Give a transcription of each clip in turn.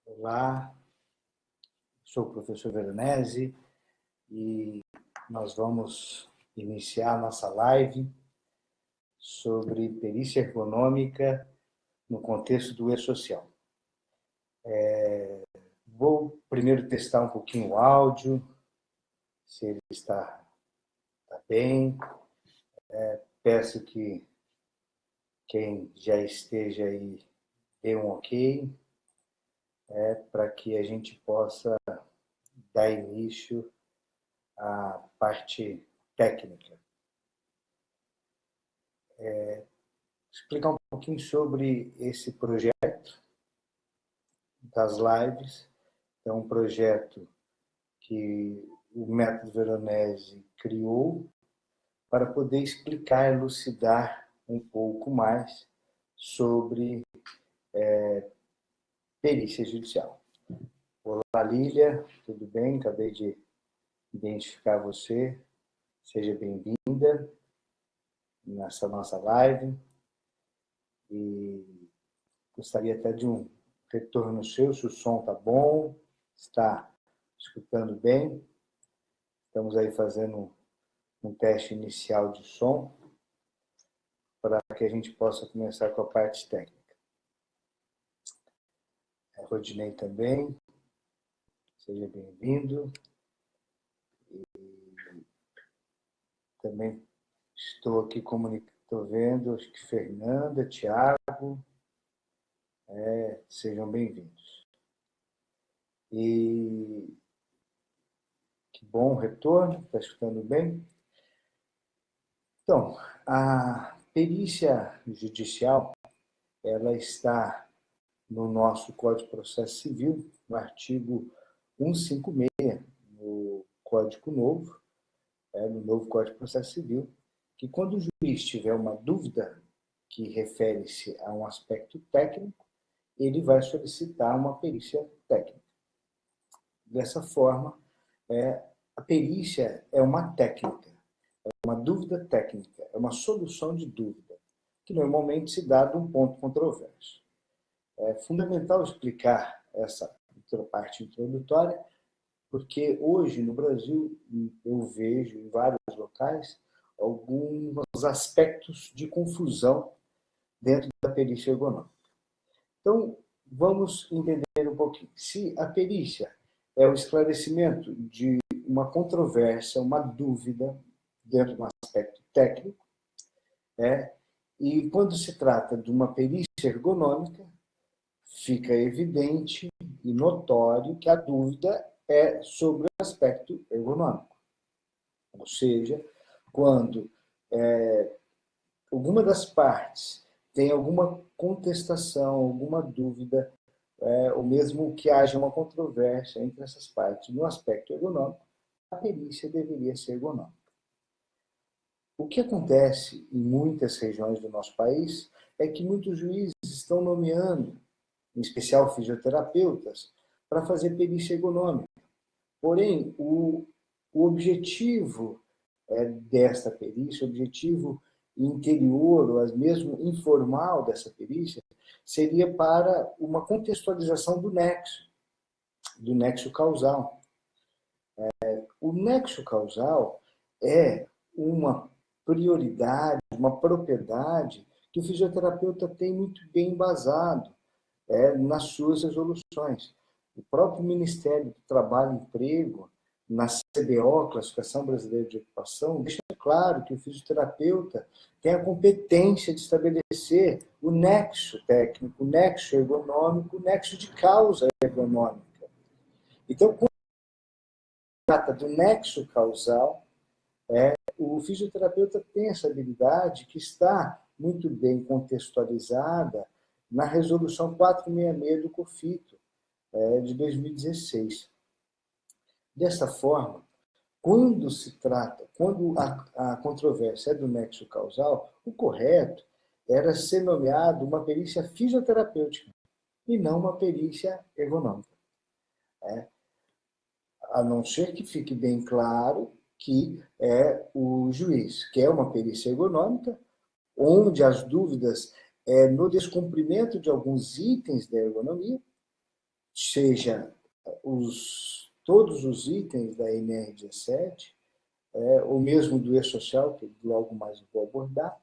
Olá, sou o professor Veronese e nós vamos iniciar nossa live sobre perícia ergonômica no contexto do e-social. Vou primeiro testar um pouquinho o áudio, se ele está bem. Peço que quem já esteja aí dê um ok, para que a gente possa dar início à parte técnica. Explicar um pouquinho sobre esse projeto das lives. É um projeto que o Método Veronese criou para poder explicar, elucidar um pouco mais sobre perícia judicial. Olá, Lília, tudo bem? Acabei de identificar você. Seja bem-vinda nessa nossa live. E gostaria até de um retorno seu, se o som está bom, está escutando bem. Estamos aí fazendo um teste inicial de som para que a gente possa começar com a parte técnica. Rodinei também, seja bem-vindo. E também estou aqui estou vendo, acho que Fernanda, Tiago, sejam bem-vindos. E que bom retorno, está escutando bem? Então, a perícia judicial, ela está no nosso Código de Processo Civil, no artigo 156, no Código Novo, no novo Código de Processo Civil, que quando o juiz tiver uma dúvida que refere-se a um aspecto técnico, ele vai solicitar uma perícia técnica. Dessa forma, a perícia é uma técnica, é uma dúvida técnica, é uma solução de dúvida, que normalmente se dá de um ponto controverso. É fundamental explicar essa parte introdutória, porque hoje no Brasil eu vejo em vários locais alguns aspectos de confusão dentro da perícia ergonômica. Então, vamos entender um pouquinho. Se a perícia é o esclarecimento de uma controvérsia, uma dúvida dentro de um aspecto técnico, e quando se trata de uma perícia ergonômica, fica evidente e notório que a dúvida é sobre o aspecto ergonômico. Ou seja, quando alguma das partes tem alguma contestação, alguma dúvida, ou mesmo que haja uma controvérsia entre essas partes no aspecto ergonômico, a perícia deveria ser ergonômica. O que acontece em muitas regiões do nosso país é que muitos juízes estão nomeando, em especial fisioterapeutas, para fazer perícia ergonômica. Porém, o objetivo desta perícia, o objetivo interior, ou mesmo informal dessa perícia, seria para uma contextualização do nexo causal. O nexo causal é uma prioridade, uma propriedade que o fisioterapeuta tem muito bem embasado nas suas resoluções. O próprio Ministério do Trabalho e Emprego, na CBO, Classificação Brasileira de Ocupação, deixa claro que o fisioterapeuta tem a competência de estabelecer o nexo técnico, o nexo ergonômico, o nexo de causa ergonômica. Então, quando se trata do nexo causal, o fisioterapeuta tem essa habilidade que está muito bem contextualizada na resolução 466 do COFITO, de 2016. Dessa forma, quando a controvérsia é do nexo causal, o correto era ser nomeado uma perícia fisioterapêutica e não uma perícia ergonômica. A não ser que fique bem claro que o juiz quer uma perícia ergonômica, onde as dúvidas no descumprimento de alguns itens da ergonomia, seja todos os itens da NR17, ou mesmo do E-Social, que logo mais eu vou abordar,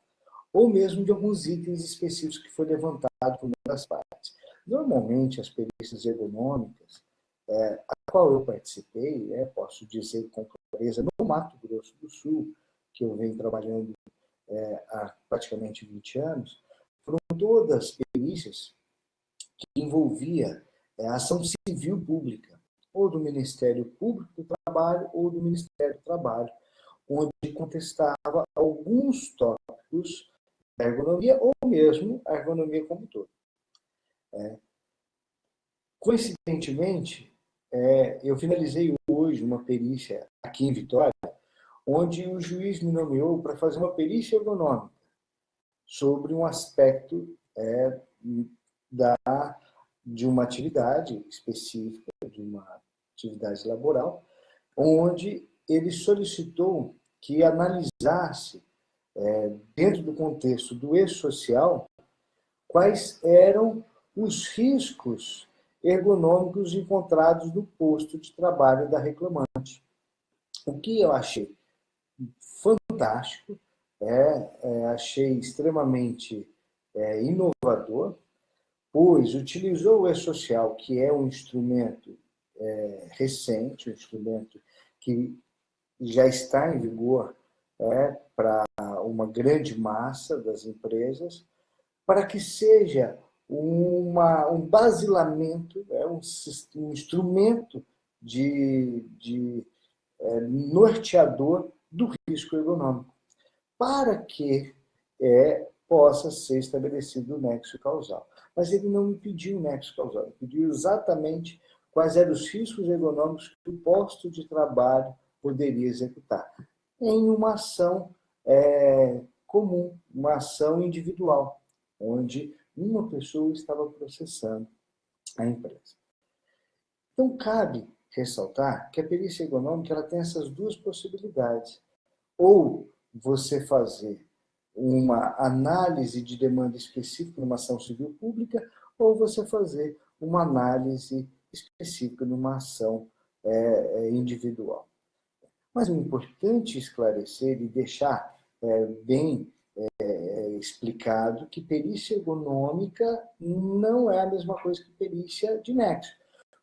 ou mesmo de alguns itens específicos que foi levantado por uma das partes. Normalmente, as perícias ergonômicas, a qual eu participei, posso dizer com clareza, no Mato Grosso do Sul, que eu venho trabalhando há praticamente 20 anos, foram todas perícias que envolvia a ação civil pública, ou do Ministério Público do Trabalho, ou do Ministério do Trabalho, onde contestava alguns tópicos da ergonomia, ou mesmo a ergonomia como um todo. Coincidentemente, eu finalizei hoje uma perícia aqui em Vitória, onde o juiz me nomeou para fazer uma perícia ergonômica sobre um aspecto de uma atividade específica, de uma atividade laboral, onde ele solicitou que analisasse, dentro do contexto do E-Social, quais eram os riscos ergonômicos encontrados no posto de trabalho da reclamante. O que eu achei fantástico, achei extremamente inovador, pois utilizou o E-Social, que é um instrumento recente, um instrumento que já está em vigor para uma grande massa das empresas, para que seja um basilamento, um instrumento de norteador do risco ergonômico, para que possa ser estabelecido o nexo causal. Mas ele não me pediu o nexo causal, ele pediu exatamente quais eram os riscos ergonômicos que o posto de trabalho poderia executar, em uma ação comum, uma ação individual, onde uma pessoa estava processando a empresa. Então, cabe ressaltar que a perícia ergonômica ela tem essas duas possibilidades. Ou você fazer uma análise de demanda específica numa ação civil pública, ou você fazer uma análise específica numa ação individual. Mas é importante esclarecer e deixar bem explicado que perícia ergonômica não é a mesma coisa que perícia de nexo.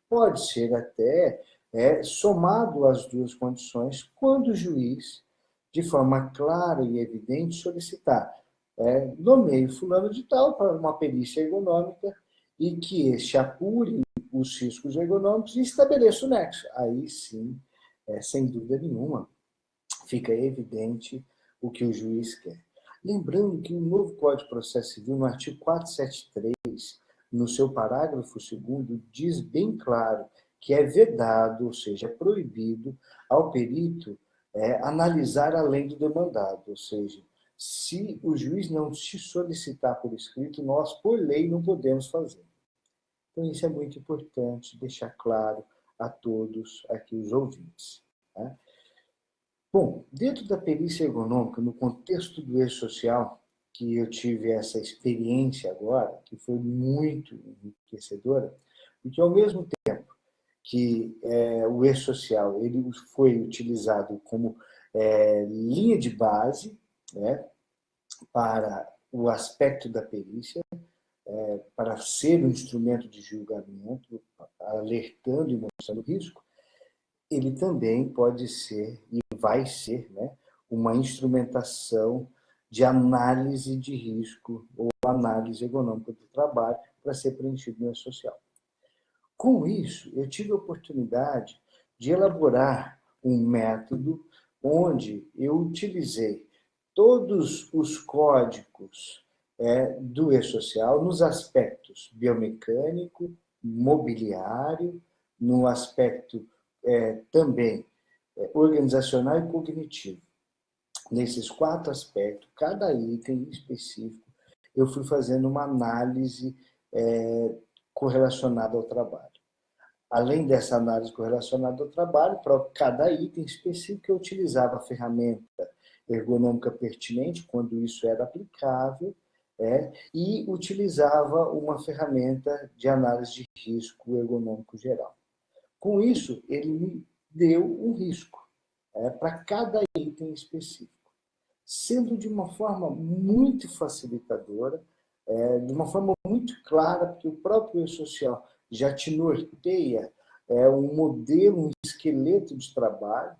Pode ser até somado às duas condições quando o juiz, de forma clara e evidente, solicitar nomeio fulano de tal para uma perícia ergonômica e que este apure os riscos ergonômicos e estabeleça o nexo. Aí sim, sem dúvida nenhuma, fica evidente o que o juiz quer. Lembrando que o novo Código de Processo Civil, no artigo 473, no seu parágrafo 2º, diz bem claro que é vedado, ou seja, é proibido ao perito analisar além do demandado, ou seja, se o juiz não te solicitar por escrito, nós, por lei, não podemos fazer. Então, isso é muito importante deixar claro a todos aqui os ouvintes. Né? Bom, dentro da perícia ergonômica, no contexto do E-Social, que eu tive essa experiência agora, que foi muito enriquecedora, porque ao mesmo tempo que o E-Social ele foi utilizado como linha de base para o aspecto da perícia, para ser um instrumento de julgamento, alertando e mostrando risco, ele também pode ser e vai ser uma instrumentação de análise de risco ou análise ergonômica do trabalho para ser preenchido no E-Social. Com isso, eu tive a oportunidade de elaborar um método onde eu utilizei todos os códigos do E-Social nos aspectos biomecânico, mobiliário, no aspecto também organizacional e cognitivo. Nesses 4 aspectos, cada item específico, eu fui fazendo uma análise correlacionada ao trabalho. Além dessa análise correlacionada ao trabalho, para cada item específico, eu utilizava a ferramenta ergonômica pertinente, quando isso era aplicável, e utilizava uma ferramenta de análise de risco ergonômico geral. Com isso, ele me deu um risco para cada item específico, sendo de uma forma muito facilitadora, de uma forma muito clara, porque o próprio e-social já te norteia um modelo, um esqueleto de trabalho,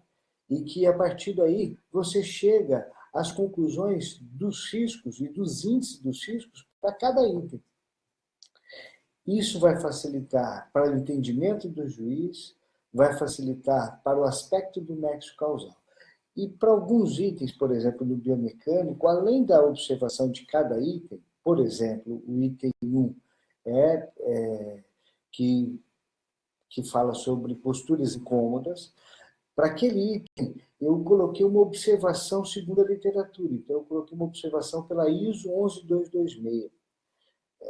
e que, a partir daí, você chega às conclusões dos riscos e dos índices dos riscos para cada item. Isso vai facilitar para o entendimento do juiz, vai facilitar para o aspecto do nexo causal. E para alguns itens, por exemplo, no biomecânico, além da observação de cada item, por exemplo, o item 1 que fala sobre posturas incômodas, para aquele item eu coloquei uma observação segundo a literatura. Então, eu coloquei uma observação pela ISO 11226,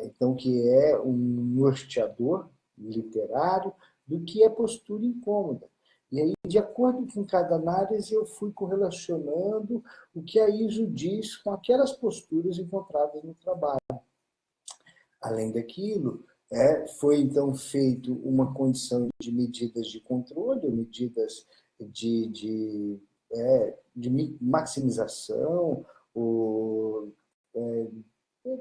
então, que é um norteador literário do que é postura incômoda. E aí, de acordo com cada análise, eu fui correlacionando o que a ISO diz com aquelas posturas encontradas no trabalho. Além daquilo, foi então feito uma condição de medidas de controle, medidas de maximização,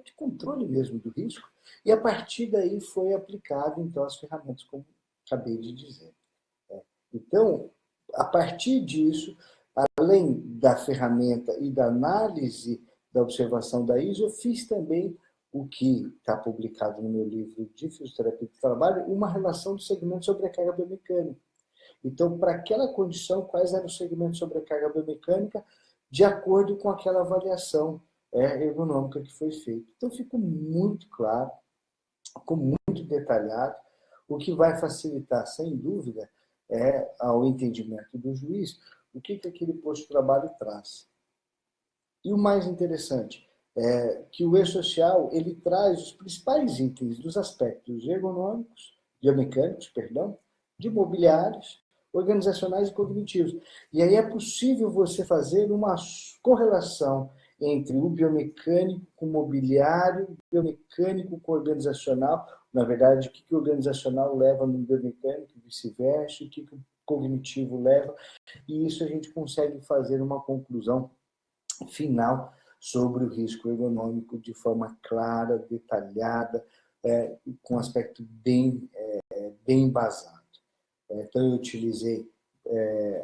de controle mesmo do risco, e a partir daí foi aplicado então as ferramentas, como acabei de dizer. Então, a partir disso, além da ferramenta e da análise da observação da ISO, eu fiz também o que está publicado no meu livro de Fisioterapia do Trabalho, uma relação do segmento sobrecarga biomecânica. Então, para aquela condição, quais eram os segmentos sobrecarga biomecânica, de acordo com aquela avaliação ergonômica que foi feita. Então, ficou muito claro, ficou muito detalhado, o que vai facilitar, sem dúvida, ao entendimento do juiz, o que aquele posto de trabalho traz. E o mais interessante é que o e-social ele traz os principais itens dos aspectos ergonômicos, biomecânicos, perdão, de mobiliários, organizacionais e cognitivos. E aí é possível você fazer uma correlação entre o biomecânico com o mobiliário, biomecânico com o organizacional, na verdade, o que o organizacional leva no biomecânico, vice-versa, o que o cognitivo leva, e isso a gente consegue fazer uma conclusão final sobre o risco ergonômico de forma clara, detalhada, com um aspecto bem embasado. Então, eu utilizei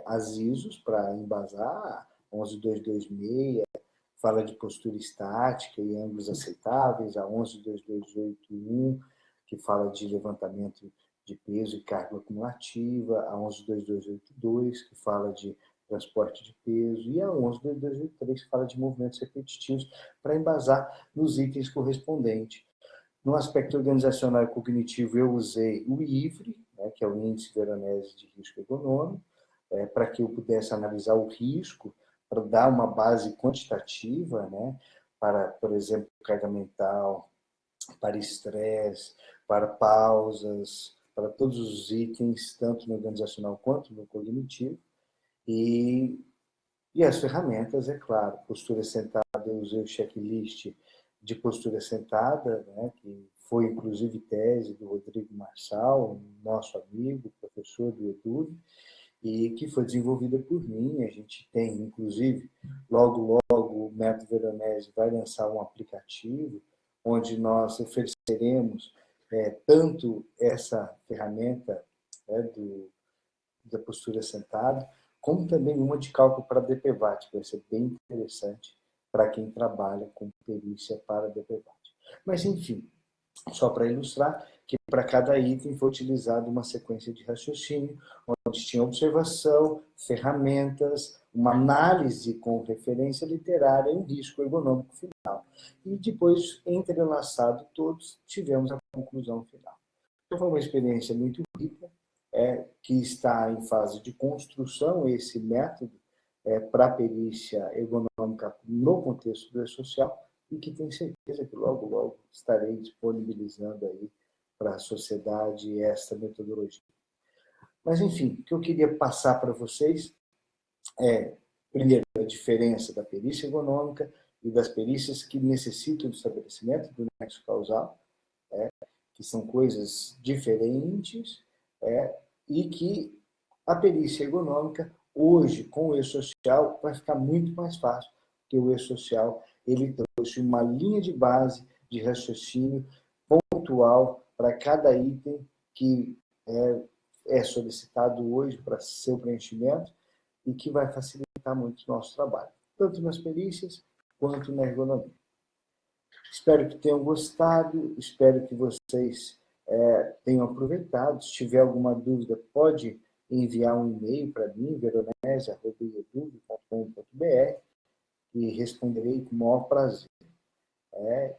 as ISOs para embasar, 11226, fala de postura estática e ângulos aceitáveis, a 112281, que fala de levantamento de peso e carga acumulativa, a 112282, que fala de transporte de peso, e a 112283, que fala de movimentos repetitivos, para embasar nos itens correspondentes. No aspecto organizacional e cognitivo, eu usei o IVRE, que é o Índice Veronese de Risco Ergonômico, para que eu pudesse analisar o risco, para dar uma base quantitativa, para, por exemplo, carga mental, para estresse, para pausas, para todos os itens, tanto no organizacional quanto no cognitivo. E as ferramentas, é claro, postura sentada, eu usei o checklist de postura sentada, que foi inclusive tese do Rodrigo Marçal, nosso amigo, professor do EDUV, e que foi desenvolvida por mim. A gente tem, inclusive, logo o Método Veronese vai lançar um aplicativo onde nós ofereceremos tanto essa ferramenta da postura sentada, como também uma de cálculo para DPVAT, que vai ser bem interessante para quem trabalha com perícia para DPVAT. Mas, enfim, só para ilustrar que para cada item foi utilizada uma sequência de raciocínio, onde tinha observação, ferramentas, uma análise com referência literária e um risco ergonômico final. E depois, entrelaçado todos, tivemos a conclusão final. Então, foi uma experiência muito rica, que está em fase de construção, esse método para a perícia ergonômica no contexto do e-social, e que tenho certeza que logo estarei disponibilizando aí para a sociedade esta metodologia. Mas, enfim, o que eu queria passar para vocês é, primeiro, a diferença da perícia ergonômica e das perícias que necessitam do estabelecimento do nexo causal, que são coisas diferentes, e que a perícia ergonômica, hoje, com o E-Social, vai ficar muito mais fácil, porque o E-Social ele trouxe uma linha de base de raciocínio pontual para cada item que é solicitado hoje para seu preenchimento e que vai facilitar muito o nosso trabalho, tanto nas perícias quanto na ergonomia. Espero que tenham gostado, espero que vocês tenham aproveitado. Se tiver alguma dúvida, pode enviar um e-mail para mim, veronese@edu.com.br, e responderei com o maior prazer.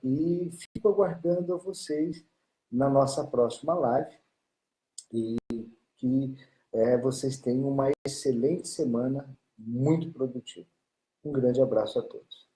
E fico aguardando a vocês na nossa próxima live e que vocês tenham uma excelente semana, muito produtiva. Um grande abraço a todos.